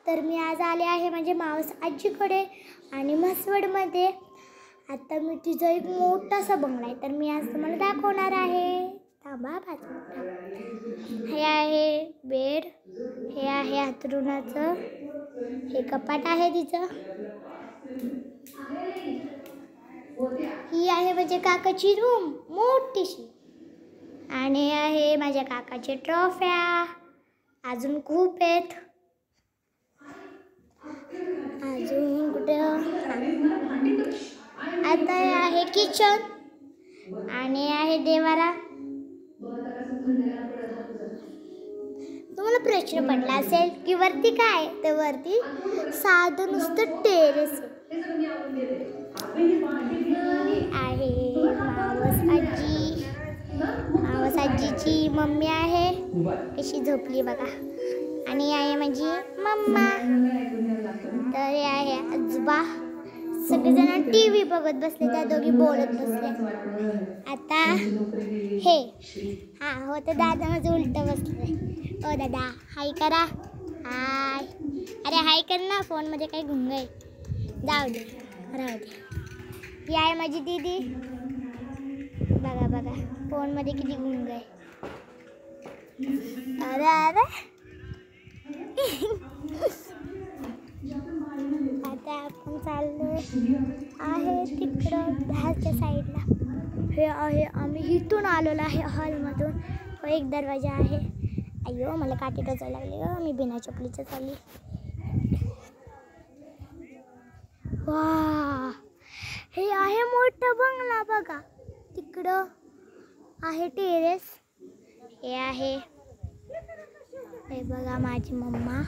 तर मी आज आले आहे म्हणजे मावस आजीकडे आणि म्हसवडमध्ये. आता मी तिचा एक मोठासा बंगला आहे तर मी आज तुम्हाला दाखवणार आहे. थांबा 5 मिनिटं. हे आहे बेड, हे आहे अंथरुणाचं, हे कपाट आहे तिचं, ही आहे माझ्या काकाची रूम मोठीशी, आणि आहे माझ्या काकाचे ट्रॉफ्या. अजून खूप आहेत. अजून कुठं आता आहे किचन आणि आहे देवारा. तुम्हाला प्रश्न पडला असेल की वरती काय, तर वरती साधं नुसतं टेरेस आहे. मावस आजीची मम्मी आहे, कशी झोपली बघा. आणि आहे माझी मम्मा. तर हे आहे आजोबा. सगळेजण TV बघत बसले, त्या दोघी बोलत बसले. आता हे हो तर दादा माझं उलटं बसले. ओ दादा हाय करा. हाय. अरे हाय कर ना, फोनमध्ये काही गुंग आहे. जाऊ दे, राहू दे. ही आहे माझी दीदी. बघा बघा फोनमध्ये किती गुंग आहे. अरे अरे आता आपण चाललो आहे तिकडं बाहेरच्या साईडला. हे आहे आम्ही इथून आलेलो आहे हॉलमधून. एक दरवाजा आहे. अय्यो मला काठी टोचायला लागली मी बिना चपलीचं चालली. वा, हे आहे मोठा बंगला बघा. तिकडं आहे टेरेस. हे आहे, हे बघा माझी मम्मा.